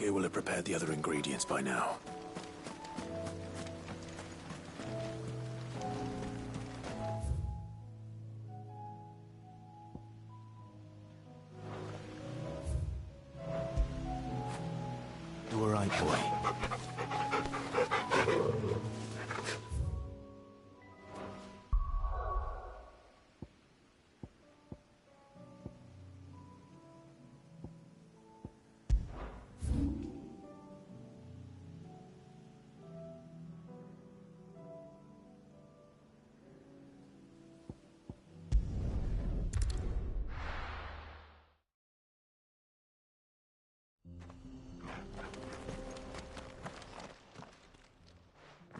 They will have prepared the other ingredients by now. You all right, boy?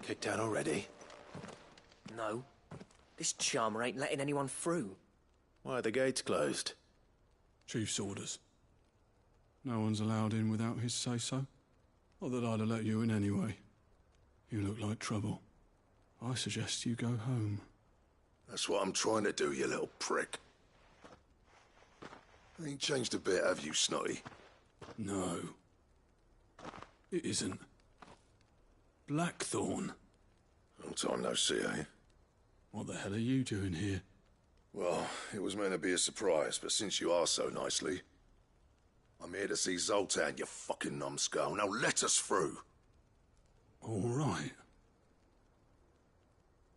Kicked out already? No. This charmer ain't letting anyone through. Why are the gates closed? Chief's orders. No one's allowed in without his say-so. Not that I'd have let you in anyway. You look like trouble. I suggest you go home. That's what I'm trying to do, you little prick. Ain't changed a bit, have you, Snotty? No. It isn't. Blackthorn. Long time no see, eh? What the hell are you doing here? Well, it was meant to be a surprise, but since you asked so nicely, I'm here to see Zoltan, you fucking numbskull. Now let us through. All right.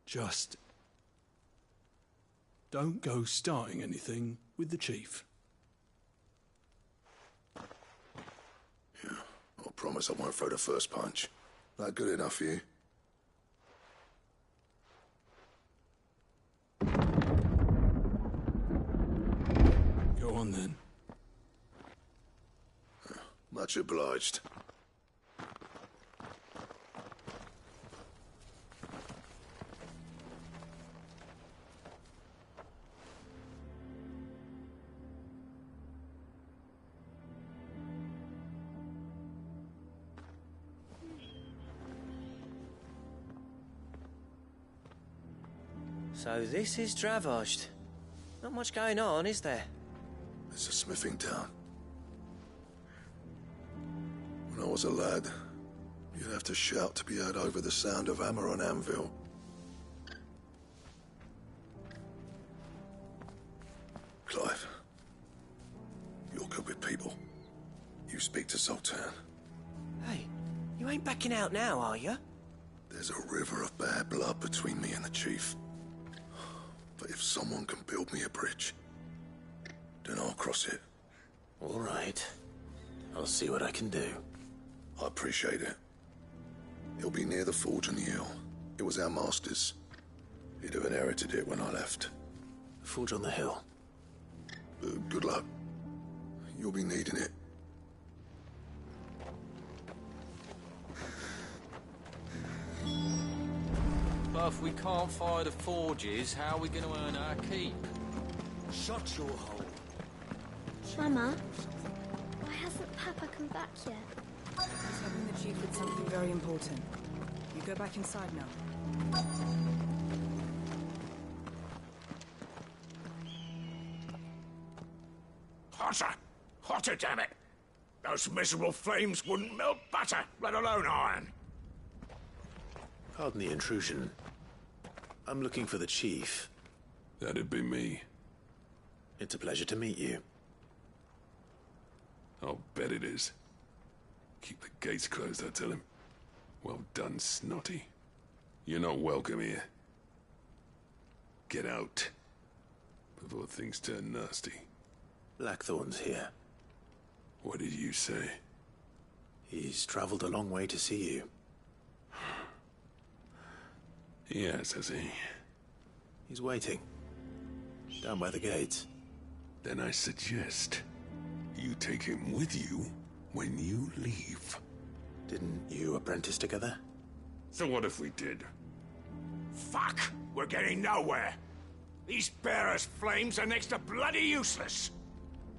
Just don't go starting anything with the chief. Yeah, I promise I won't throw the first punch. That good enough for you? Go on then. Much obliged. So this is Dravosht. Not much going on, is there? It's a smithing town. When I was a lad, you'd have to shout to be heard over the sound of hammer on anvil. Clive, you're good with people. You speak to Zoltan. Hey, you ain't backing out now, are you? There's a river of bad blood between me and the chief. But if someone can build me a bridge, then I'll cross it. All right. I'll see what I can do. I appreciate it. It'll be near the forge on the hill. It was our master's. He'd have inherited it when I left. The forge on the hill. Good luck. You'll be needing it. But if we can't fire the forges, how are we going to earn our keep? Shut your hole. Mama, why hasn't Papa come back yet? He's helping the chief with something very important. You go back inside now. Hotter! Hotter, damn it! Those miserable flames wouldn't melt butter, let alone iron. Pardon the intrusion. I'm looking for the chief. That'd be me. It's a pleasure to meet you. I'll bet it is. Keep the gates closed, I tell him. Well done, Snotty. You're not welcome here. Get out. Before things turn nasty. Blackthorn's here. What did you say? He's traveled a long way to see you. Yes, has he? He's waiting. Down by the gates. Then I suggest you take him with you when you leave. Didn't you apprentice together? So what if we did? Fuck! We're getting nowhere. These bearers' flames are next to bloody useless.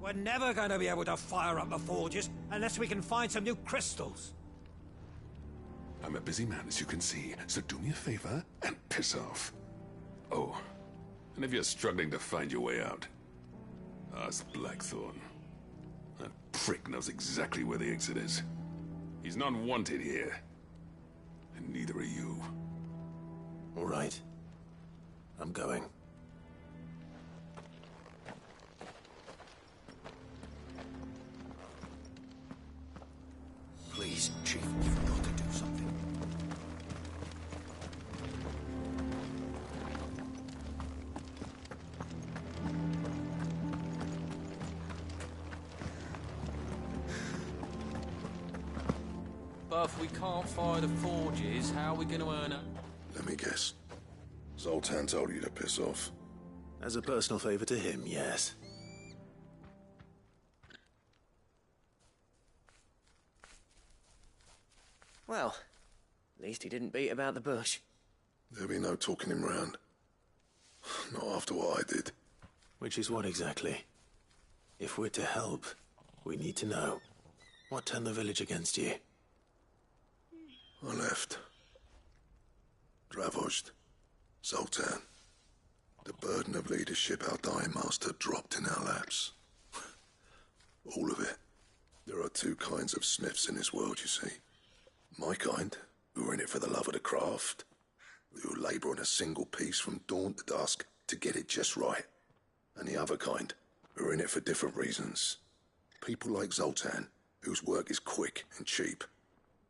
We're never going to be able to fire up the forges unless we can find some new crystals. I'm a busy man, as you can see, so do me a favor and piss off. Oh, and if you're struggling to find your way out, ask Blackthorn. That prick knows exactly where the exit is. He's not wanted here. And neither are you. All right. I'm going. Please, Chief, you've got to do something. But if we can't fire the forges, how are we going to earn it? Let me guess. Zoltan told you to piss off. As a personal favor to him, yes. Well, at least he didn't beat about the bush. There'll be no talking him round. Not after what I did. Which is what exactly? If we're to help, we need to know. What turned the village against you? I left. Dravost. Zoltan. The burden of leadership our dying master dropped in our laps. All of it. There are two kinds of smiths in this world, you see. My kind, who are in it for the love of the craft, who labour on a single piece from dawn to dusk to get it just right. And the other kind, who are in it for different reasons. People like Zoltan, whose work is quick and cheap.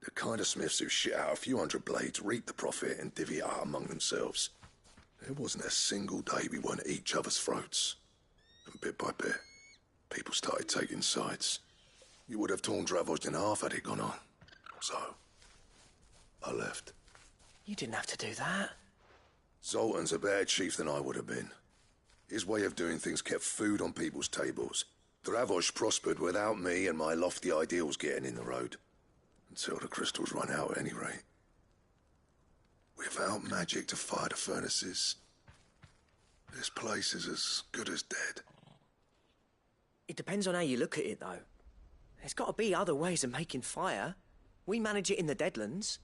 The kind of smiths who shit out a few hundred blades, reap the profit, and divvy it out among themselves. There wasn't a single day we weren't at each other's throats. And bit by bit, people started taking sides. You would have torn Dravost in half had it gone on. So, I left. You didn't have to do that. Zoltan's a better chief than I would have been. His way of doing things kept food on people's tables. Dravost prospered without me and my lofty ideals getting in the road. Until the crystals run out at any rate. Without magic to fire the furnaces, this place is as good as dead. It depends on how you look at it, though. There's got to be other ways of making fire. We manage it in the Deadlands.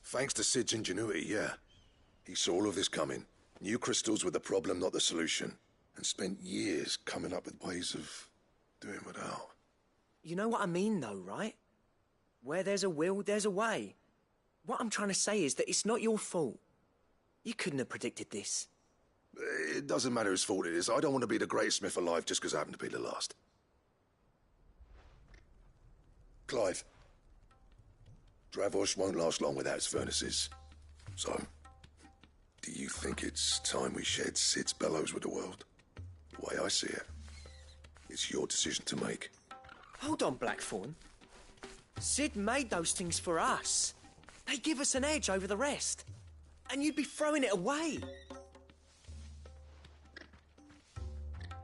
Thanks to Sid's ingenuity, yeah. He saw all of this coming. Knew crystals were the problem, not the solution. And spent years coming up with ways of doing without. You know what I mean, though, right? Where there's a will, there's a way. What I'm trying to say is that it's not your fault. You couldn't have predicted this. It doesn't matter whose fault it is. I don't want to be the greatest smith alive just because I happen to be the last. Clive. Dravost won't last long without its furnaces. So, do you think it's time we shed Sid's bellows with the world? The way I see it, it's your decision to make. Hold on, Blackthorn. Sid made those things for us. They give us an edge over the rest. And you'd be throwing it away.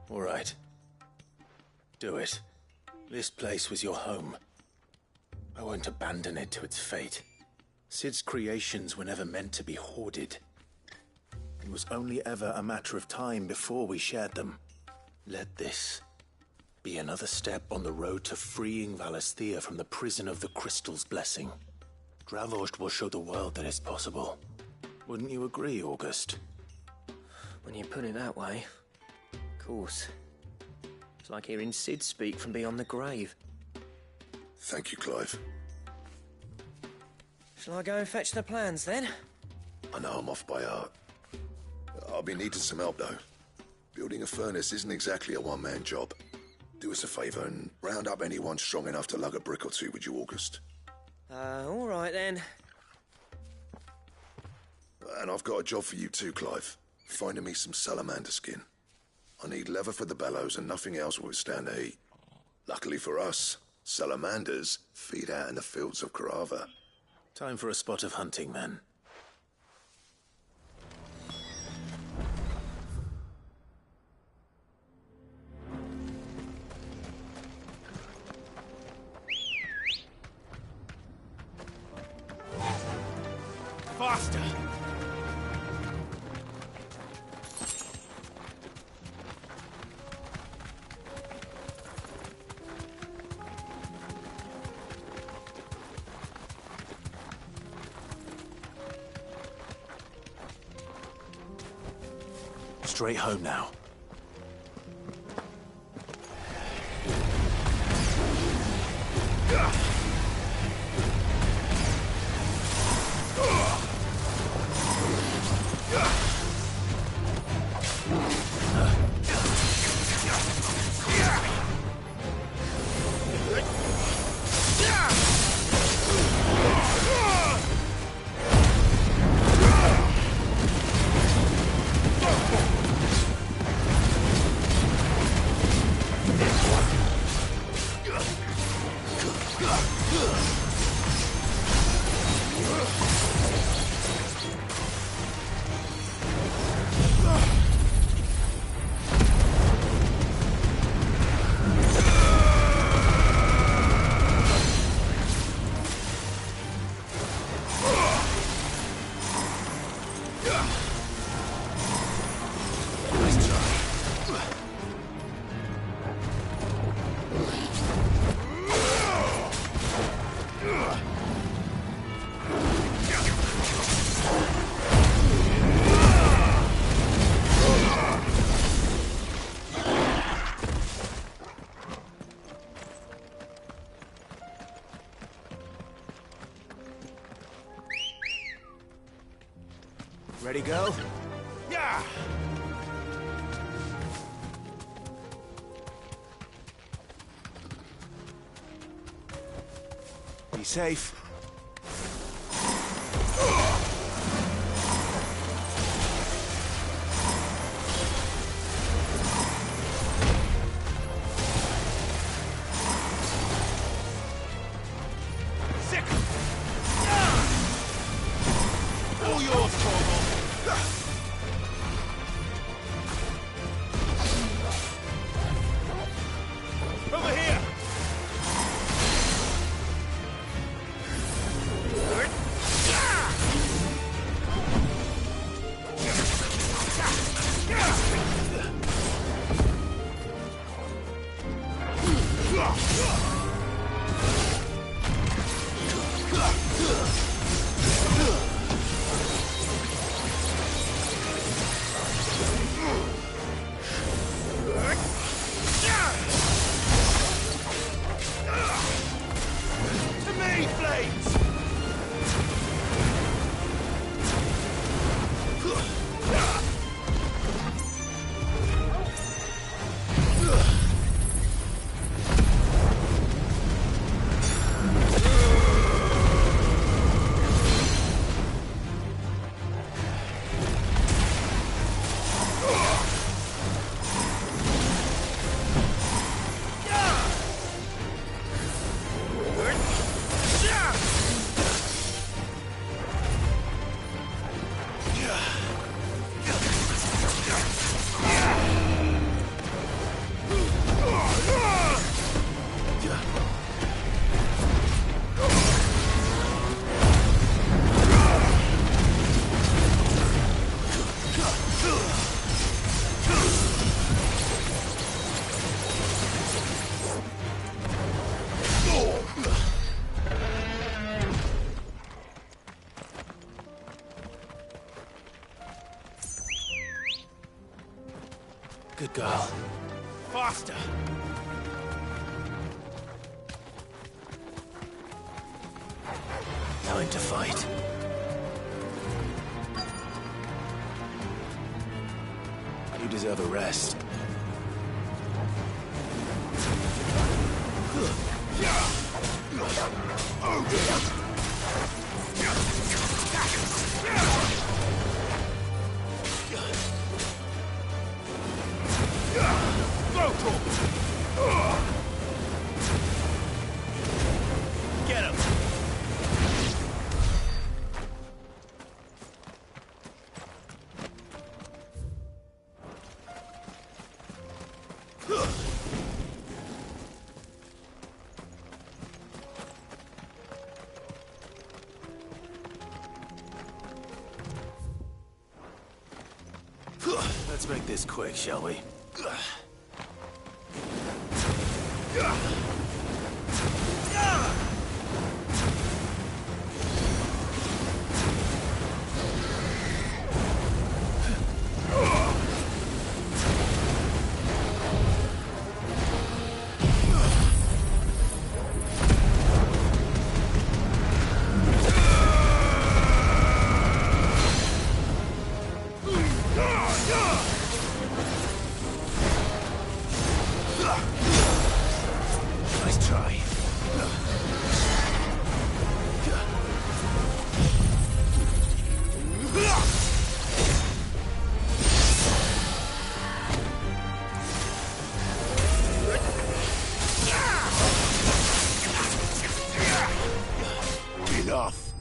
All right. Do it. This place was your home. I won't abandon it to its fate. Sid's creations were never meant to be hoarded. It was only ever a matter of time before we shared them. Let this be another step on the road to freeing Valisthea from the prison of the Crystal's blessing. Dravost will show the world that it's possible. Wouldn't you agree, August? When you put it that way, of course. It's like hearing Sid speak from beyond the grave. Thank you, Clive. Shall I go and fetch the plans, then? I know I'm off by heart. I'll be needing some help, though. Building a furnace isn't exactly a one-man job. Do us a favour and round up anyone strong enough to lug a brick or two, would you, August? All right, then. And I've got a job for you too, Clive. Finding me some salamander skin. I need leather for the bellows and nothing else will withstand the heat. Luckily for us, salamanders feed out in the fields of Carava. Time for a spot of hunting, then. Faster! Straight home now. Ready, go? Yeah! Be safe. Sick! All yours, Corvo! Over here! To me, Flames! Good girl. Faster! Time to fight. You deserve a rest. Get him! Let's make this quick, shall we? guff.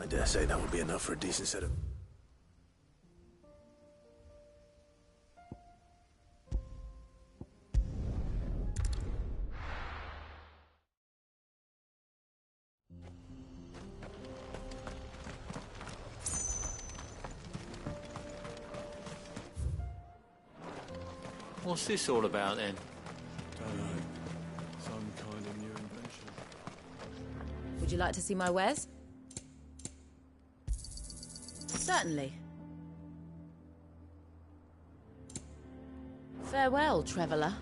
I dare say that would be enough for a decent set of... What's this all about then? Don't know. Some kind of new invention. Would you like to see my wares? Certainly. Farewell, traveller.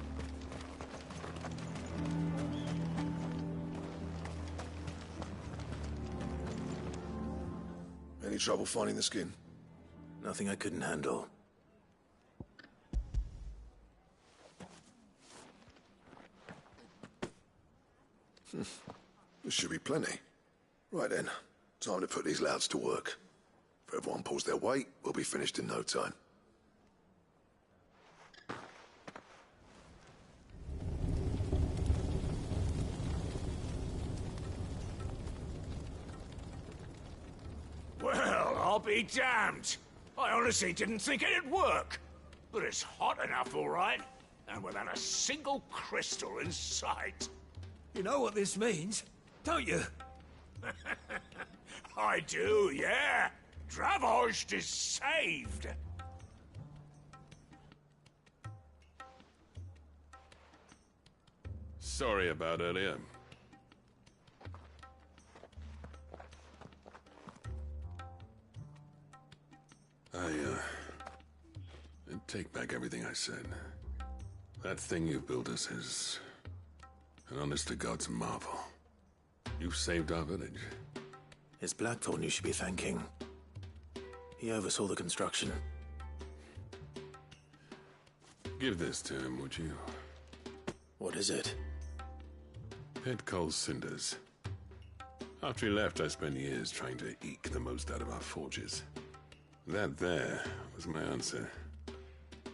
Any trouble finding the skin? Nothing I couldn't handle. There should be plenty. Right then, time to put these louds to work. If everyone pulls their weight, we'll be finished in no time. Well, I'll be damned. I honestly didn't think it'd work. But it's hot enough, all right. And without a single crystal in sight. You know what this means, don't you? I do, yeah. Dravost is saved. Sorry about earlier. I take back everything I said. That thing you built us is an honest-to-God's marvel. You've saved our village. It's Blackthorn you should be thanking. He oversaw the construction. Give this to him, would you? What is it? Head Cole's cinders. After he left, I spent years trying to eke the most out of our forges. That there was my answer.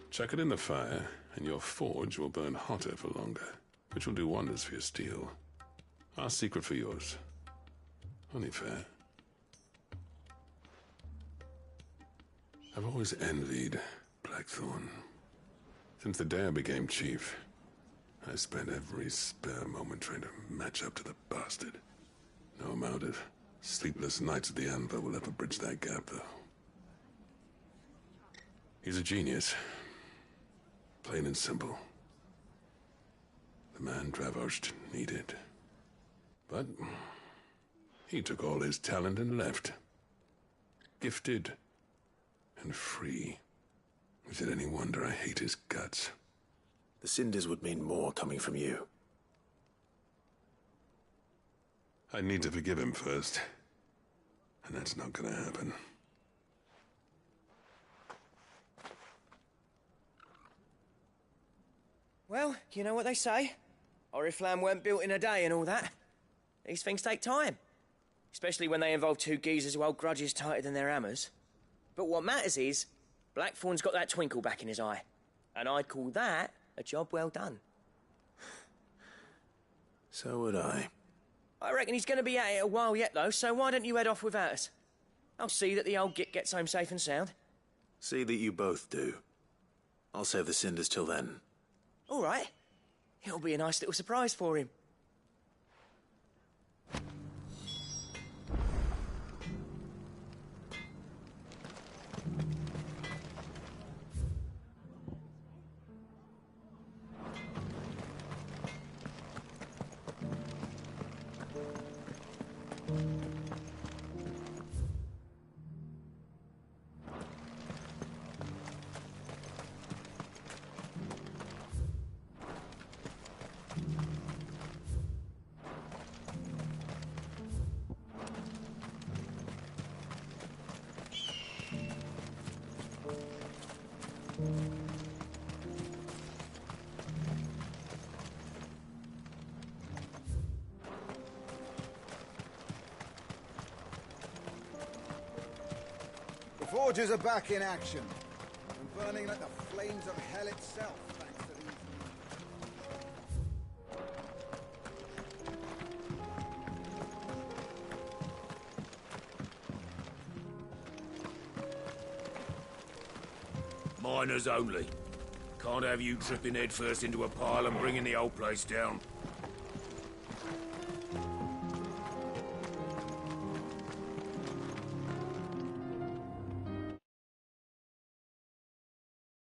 Chuck it in the fire, and your forge will burn hotter for longer, which will do wonders for your steel. Our secret for yours. Only fair. I've always envied Blackthorn. Since the day I became chief, I spent every spare moment trying to match up to the bastard. No amount of sleepless nights at the Anvil will ever bridge that gap, though. He's a genius. Plain and simple. The man Dravost needed. But he took all his talent and left. Gifted and free. Is it any wonder I hate his guts? The cinders would mean more coming from you. I need to forgive him first. And that's not gonna happen. Well, you know what they say. Oriflamme weren't built in a day and all that. These things take time. Especially when they involve two geezers who hold grudges tighter than their hammers. But what matters is, Blackthorn's got that twinkle back in his eye. And I'd call that a job well done. So would I. I reckon he's going to be at it a while yet, though, so why don't you head off without us? I'll see that the old git gets home safe and sound. See that you both do. I'll save the cinders till then. All right. It'll be a nice little surprise for him. Before forges are back in action. And burning like the flames of hell itself, thanks to these... Miners only. Can't have you tripping headfirst into a pile and bringing the whole place down.